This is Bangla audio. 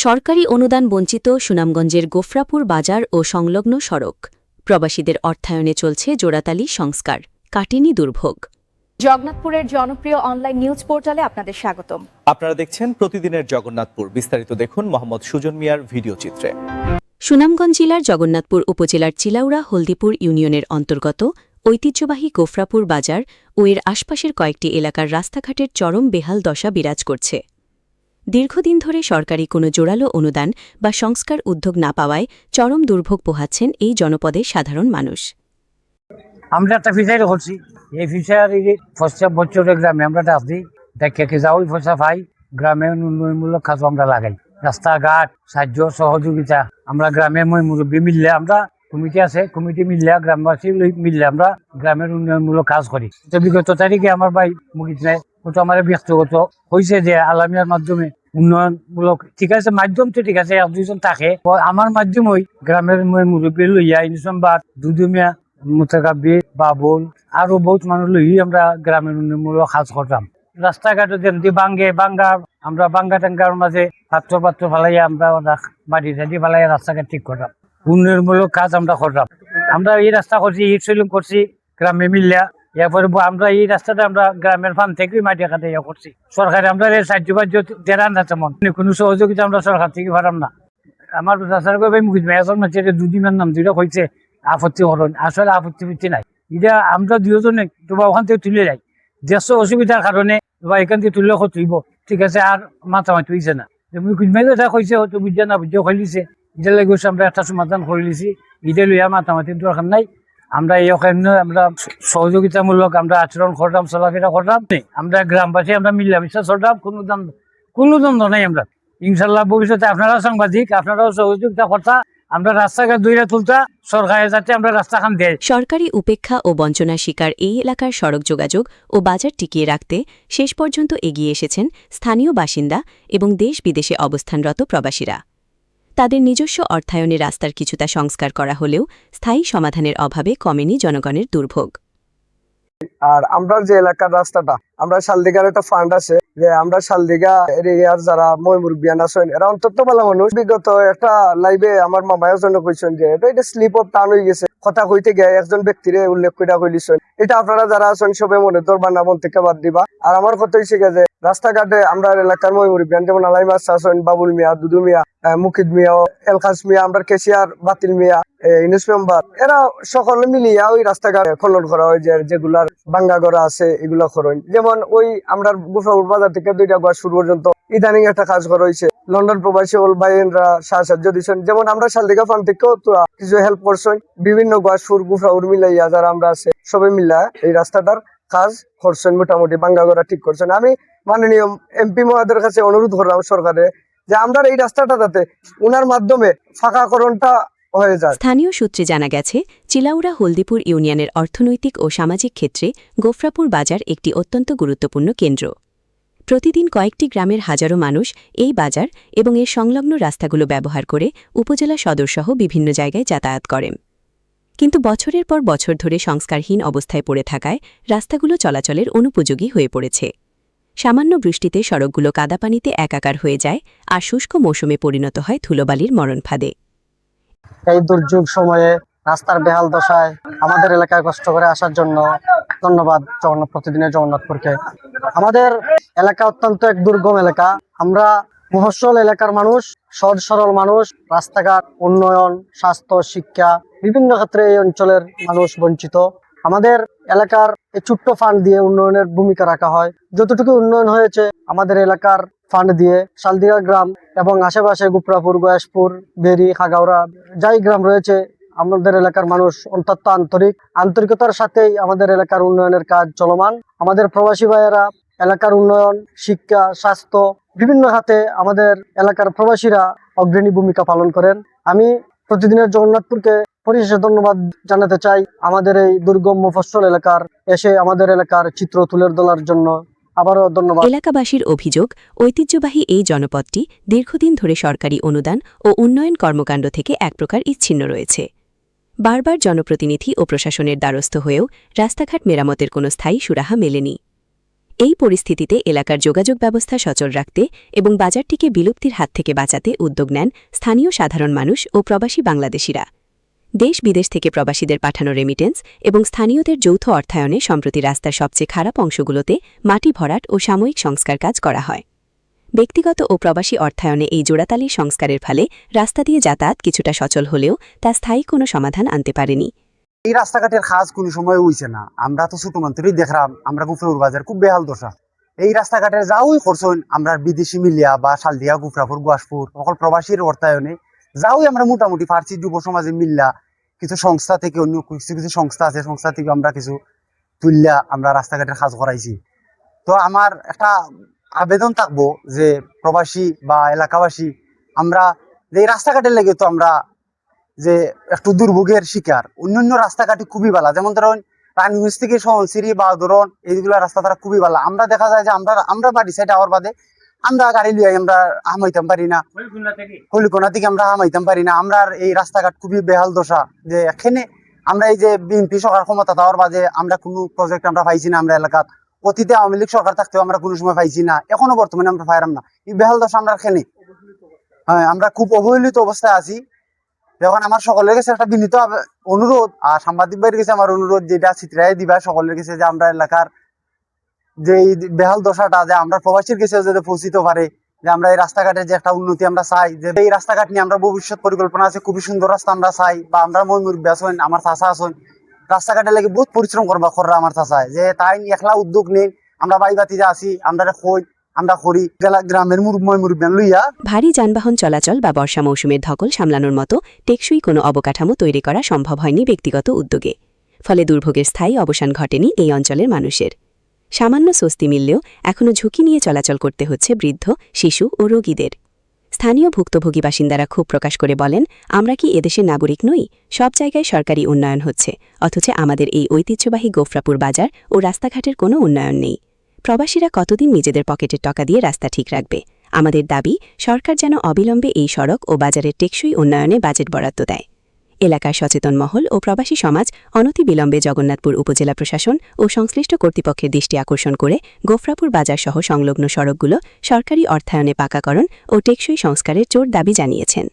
সরকারি অনুদান বঞ্চিত সুনামগঞ্জের গোফরাপুর বাজার ও সংলগ্ন সড়ক। প্রবাসীদের অর্থায়নে চলছে জোড়াতালি সংস্কার, কাটেনি দুর্ভোগ। জগন্নাথপুরের জনপ্রিয় অনলাইন নিউজ পোর্টালে আপনাদের স্বাগতম। আপনারা দেখছেন প্রতিদিনের জগন্নাথপুর। বিস্তারিত দেখুন মোহাম্মদ সুজন মিয়ার ভিডিও চিত্রে। সুনামগঞ্জ জেলার জগন্নাথপুর উপজেলার চিলাউড়া হলদিপুর ইউনিয়নের অন্তর্গত ঐতিহ্যবাহী গোফরাপুর বাজার ও এর আশপাশের কয়েকটি এলাকার রাস্তাঘাটের চরম বেহাল দশা বিরাজ করছে। দীর্ঘদিন ধরে সরকারি কোনো জোরালো অনুদান বা সংস্কার উদ্যোগ না পাওয়ায় চরম দুর্ভোগ পোহাচ্ছেন এই জনপদের সাধারণ মানুষ। আমরা একটা ফিশারি করছি, এই ফিশারি বছরের গ্রামে আমরা আসি দেখে কি যাও পয়সা পাই, গ্রামে উন্নয়নমূলক কাজ আমরা লাগাই, রাস্তাঘাট সাহায্য সহযোগিতা আমরা গ্রামের মুরব্বী মিললে, আমরা কমিটি আছে, কমিটি মিললে গ্রামবাসী মিললে আমরা গ্রামের উন্নয়নমূলক কাজ করি। তো বিগত তারিখে আমার ভাই মুখিত নাই, ওটা আমার ব্যক্তিগত হয়েছে যে আলামিয়ার মাধ্যমে উন্নয়নমূলক ঠিক আছে, মাধ্যম তো ঠিক আছে, এক দুইজন থাকে, আমার মাধ্যম ওই গ্রামের মুরব্বী লইয়া ইনসম্বাদ দুদুমিয়া মুতাকাব্বি বাবুল আরো বহুত মানুষ লই আমরা গ্রামের উন্নয়নমূলক কাজ করতাম। রাস্তাঘাটে যেমনি বাঙ্গা আমরা বাঙ্গা টাঙ্গার মাঝে পাত্র ফালাইয়া আমরা বাড়ি টাড়ি ফালাইয়া রাস্তাঘাট ঠিক করতাম, উন্নয়নমূলক কাজ আমরা করতাম। আমরা এই রাস্তা করছি, ইট সেলিং করছি গ্রামে মিললা। এরপরে আমরা এই রাস্তাটা আমরা গ্রামের ফান থেকে মাটি কাটে করছি। সরকারে আমরা সাহায্য বাহ্য দেড়ান আছে, মন কোনো সহযোগিতা আমরা সরকার থেকে পারাম না। আমার মুখিত দুদিনের নাম দুইটা হয়েছে আপত্তি করেন, আসলে আপত্তি নাই। এটা আমরা দুজনে তোমার ওখান থেকে তুলে যাই, দেশ অসুবিধার কারণে তোমার এখান থেকে তুললে তুইব ঠিক আছে, আর মাথামাতি হয়েছে না। মুখিত মেয়ে এটা কইছে হয়তো বুঝে না বুঝে খুলিছে, এটা লেগে আমরা একটা সমাধান করে লিছি, এটা লইয়া মাথামাতির দরকার নাই। আমরা এই ওখানে আমরা সহযোগিতামূলক আমরা আচরণ করতাম, চলাফেরা করতাম, আমরা গ্রামবাসী আমরা মিলামিশা চলতাম, কোনো দ্বন্দ্ব নাই। আমরা ইনশাল্লাহ ভবিষ্যতে আপনারাও সাংবাদিক, আপনারাও সহযোগিতা করতা, আমরা রাস্তাঘাট দইরা তুলতা, সরকারে যাতে আমরা রাস্তাখান দেয়। সরকারি উপেক্ষা ও বঞ্চনার শিকার এই এলাকার সড়ক যোগাযোগ ও বাজার টিকিয়ে রাখতে শেষ পর্যন্ত এগিয়ে এসেছেন স্থানীয় বাসিন্দা এবং দেশ বিদেশে অবস্থানরত প্রবাসীরা। তাদের নিজস্ব অর্থায়নে রাস্তার কিছুটা সংস্কার করা হলেও স্থায়ী সমাধানের অভাবে কমেনি জনগণের দুর্ভোগ। আর আমরা যে এলাকার রাস্তাটা, আমরা শালদিগার একটা ফান্ড আছে যে আমরা শালদিগা এরিয়ার যারা মুরব্বিয়ান আছেন এরা অন্তত ভালো মানুষ। বিগত একটা লাইভে আমার মামায়ের জন্য কইছেন যে এটা স্লিপ অফ টার্ন হয়ে গেছে, কথা কইতে গিয়ে একজন ব্যক্তিরে উল্লেখ করে কইলিছেন। এটা আপনারা যারা আছেন সবে মনে ধরবার না, মন থেকে বাদ দিবা। আর আমার কথা হয়েছে যে রাস্তাঘাটে আমরা এলাকার মুরব্বিয়ান যেমন আলাইমাস আছেন, বাবুল মিয়া, দুদু মিয়া, মুকিদ মিয়া, এলখাস মিয়া, আমরা কেশিয়ার বাতিল মিয়া, ইউনুস মেম্বার, এরা সকলে মিলিয়া ওই রাস্তাঘাট খনন করা হয়, যেগুলার বাঙ্গা গড়া আছে এগুলা করেন। যেমন ওই আমরা গোফরাপুর বাজার থেকে 2টা গোয়া শুরু পর্যন্ত ইদানিং একটা কাজ করা হয়েছে। লন্ডন প্রবাসী ওল ভাইরা সাহায্য দিচ্ছেন, যেমন আমরা শালদিগা ফান্ড থেকেও তোরা কিছু হেল্প করছেন। বিভিন্ন গোয়া সুর গোফরাপুর মিলাইয়া যারা আমরা আছে সবাই মিলা এই রাস্তাটার কাজ করছেন, মোটামুটি বাঙ্গা গড়া ঠিক করছেন। আমি মাননীয় এমপি মহোদয়ের কাছে অনুরোধ করলাম সরকারে যে আমরা এই রাস্তাটা যাতে উনার মাধ্যমে ফাঁকাকরণটা হয়ে যায়। স্থানীয় সূত্রে জানা গেছে, চিলাউড়া হলদিপুর ইউনিয়নের অর্থনৈতিক ও সামাজিক ক্ষেত্রে গোফরাপুর বাজার একটি অত্যন্ত গুরুত্বপূর্ণ কেন্দ্র। প্রতিদিন কয়েকটি গ্রামের হাজারো মানুষ এই বাজার এবং এর সংলগ্ন রাস্তাগুলো ব্যবহার করে উপজেলা সদরসহ বিভিন্ন জায়গায় যাতায়াত করেন। কিন্তু বছরের পর বছর ধরে সংস্কারহীন অবস্থায় পড়ে থাকায় রাস্তাগুলো চলাচলের অনুপযোগী হয়ে পড়েছে। সামান্য বৃষ্টিতে সড়কগুলো কাদাপানিতে একাকার হয়ে যায় আর শুষ্ক মৌসুমে পরিণত হয় ধুলোবালির মরণফাঁদে। এই দুর্যোগ সময়ে রাস্তার বেহাল দশায় আমাদের এলাকায় কষ্ট করে আসার জন্য ধন্যবাদ প্রতিদিনের জগন্নাথপুরকে। আমাদের এলাকা অত্যন্ত এক দুর্গম এলাকা, আমরা মফস্বল এলাকার মানুষ, সহজ সরল মানুষ। রাস্তাঘাট, উন্নয়ন, স্বাস্থ্য, শিক্ষা বিভিন্ন ক্ষেত্রে এই অঞ্চলের মানুষ বঞ্চিত। আমাদের এলাকার এই ছোট্ট ফান্ড দিয়ে উন্নয়নের ভূমিকা রাখা হয়। যতটুকু উন্নয়ন হয়েছে আমাদের এলাকার ফান্ড দিয়ে শালদিগা গ্রাম এবং আশেপাশে গুপরাপুর, গয়াসপুর, বেরি, খাগাউড়া যাই গ্রাম রয়েছে, আমাদের এলাকার মানুষ অত্যন্ত আন্তরিকতার সাথেই আমাদের এলাকার উন্নয়নের কাজ চলমান। আমাদের প্রবাসী ভাইয়েরা এলাকার উন্নয়ন, শিক্ষা, স্বাস্থ্য বিভিন্ন খাতে আমাদের এলাকার প্রবাসীরা অগ্রণী ভূমিকা পালন করেন। আমি প্রতিদিনের জগন্নাথপুরকে পরিশেষে ধন্যবাদ জানাতে চাই আমাদের এই দুর্গম মফস্বল এলাকার এসে আমাদের এলাকার চিত্র তুলে ধরার জন্য। আবারও ধন্যবাদ। এলাকাবাসীর অভিযোগ, ঐতিহ্যবাহী এই জনপদটি দীর্ঘদিন ধরে সরকারি অনুদান ও উন্নয়ন কর্মকাণ্ড থেকে এক প্রকার ইচ্ছিন্ন রয়েছে। বারবার জনপ্রতিনিধি ও প্রশাসনের দ্বারস্থ হয়েও রাস্তাঘাট মেরামতের কোনো স্থায়ী সুরাহা মেলেনি। এই পরিস্থিতিতে এলাকার যোগাযোগ ব্যবস্থা সচল রাখতে এবং বাজারটিকে বিলুপ্তির হাত থেকে বাঁচাতে উদ্যোগ নেন স্থানীয় সাধারণ মানুষ ও প্রবাসী বাংলাদেশিরা। দেশ বিদেশ থেকে প্রবাসীদের পাঠানো রেমিটেন্স এবং স্থানীয়দের যৌথ অর্থায়নে সম্প্রতি রাস্তার সবচেয়ে খারাপ অংশগুলোতে মাটি ভরাট ও সাময়িক সংস্কার কাজ করা হয়। ব্যক্তিগত ও প্রবাসী অর্থায়নে এই জোড়াতালির সংস্কারের ফলে রাস্তা দিয়ে যাতায়াত কিছুটা সচল হলেও তা স্থায়ী কোনো সমাধান আনতে পারেনি। এই রাস্তাঘাটের কাজ কোনো সময় হইছে না। আমরা তো ছোট মন্ত্রী দেখলাম, আমরা গুফরাপুর বাজার খুব বেহাল দশা। এই রাস্তাঘাটের যাওই করছেন আমরা বিদেশি মিলিয়া বা শালদিয়া, গুফরাপুর, গুয়াসপুর সকল প্রবাসীর অর্থায়নে যাওই আমরা মোটামুটি ফার্সি যুব সমাজে মিল্লা কিছু সংস্থা থেকে, অন্য কিছু কিছু সংস্থা আছে, সংস্থা থেকে আমরা কিছু তুললা আমরা রাস্তাঘাটের কাজ করাইছি। তো আমার একটা আবেদন থাকবো যে প্রবাসী বা এলাকাবাসী, আমরা যে এই রাস্তাঘাটের লেগে তো আমরা যে একটু দুর্ভোগের শিকার। অন্যান্য রাস্তাঘাটে খুবই ভালো, যেমন ধরুন রানীগঞ্জ থেকে সহলসিরি বা ধরুন এইগুলো রাস্তা তারা খুবই ভালো। আমরা দেখা যায় যে আমরা বাড়ি সাইড আওয়ার বাদে আমরা গাড়ি লিয়ে আমরা হামাইতাম পারি না, হলিকোনা থেকে আমরা হামাইতাম পারি না। আমরা এই রাস্তাঘাট খুবই বেহাল দশা। যে এখানে আমরা এই যে বিএনপি সরকার ক্ষমতা দেওয়ার বাদে আমরা কোনো প্রজেক্ট আমরা পাইছি না। আমরা এলাকাত অতীতে আওয়ামী লীগ সরকার থাকতেও আমরা কোনো সময় পাইছি না, এখনো বর্তমানে আমরা পাইলাম না। এই বেহাল দশা আমরা এখানে, হ্যাঁ, আমরা খুব অবহেলিত অবস্থায় আছি। যখন আমার সকলের কাছে একটা বিনীত অনুরোধ, আর সাংবাদিক ভাইয়ের কাছে আমার অনুরোধ, যেটা চিত্রায় দিবা সকলের কাছে, যে আমরা এলাকার যে এই বেহাল দশাটা যে আমরা প্রবাসীর কাছে যাতে পৌঁছিতে পারে, যে আমরা এই রাস্তাঘাটের যে একটা উন্নতি আমরা চাই, যে এই রাস্তাঘাট নিয়ে আমরা ভবিষ্যৎ পরিকল্পনা আছে, খুবই সুন্দর রাস্তা আমরা চাই। বা আমরা ময়মুরব্বী আছেন, আমার চাচা আছেন, রাস্তাঘাটের লাগে বহুত পরিশ্রম করা আমার চাচায়, যে তাই একলা উদ্যোগ নেই। আমরা বাইবাতিতে আছি, আমরা কই আমরা করি গ্রামের ময়মুরব্বী লইয়া। ভারী যানবাহন চলাচল বা বর্ষা মৌসুমের ধকল সামলানোর মতো টেকসই কোনো অবকাঠামো তৈরি করা সম্ভব হয়নি ব্যক্তিগত উদ্যোগে। ফলে দুর্ভোগের স্থায়ী অবসান ঘটেনি এই অঞ্চলের মানুষের। সামান্য স্বস্তি মিললেও এখনও ঝুঁকি নিয়ে চলাচল করতে হচ্ছে বৃদ্ধ, শিশু ও রোগীদের। স্থানীয় ভুক্তভোগী বাসিন্দারা ক্ষোভ প্রকাশ করে বলেন, আমরা কি এদেশের নাগরিক নই? সব জায়গায় সরকারি উন্নয়ন হচ্ছে, অথচ আমাদের এই ঐতিহ্যবাহী গোফরাপুর বাজার ও রাস্তাঘাটের কোনো উন্নয়ন নেই। প্রবাসীরা কতদিন নিজেদের পকেটের টাকা দিয়ে রাস্তা ঠিক রাখবে? আমাদের দাবি, সরকার যেন অবিলম্বে এই সড়ক ও বাজারের টেকসই উন্নয়নে বাজেট বরাদ্দ দেয়। এলাকার সচেতন মহল ও প্রবাসী সমাজ অনতিবিলম্বে জগন্নাথপুর উপজেলা প্রশাসন ও সংশ্লিষ্ট কর্তৃপক্ষের দৃষ্টি আকর্ষণ করে গোফরাপুর বাজার সহ সংলগ্ন সড়কগুলো সরকারি অর্থায়নে পাকাকরণ ও টেকসই সংস্কারের জোর দাবি জানিয়েছেন।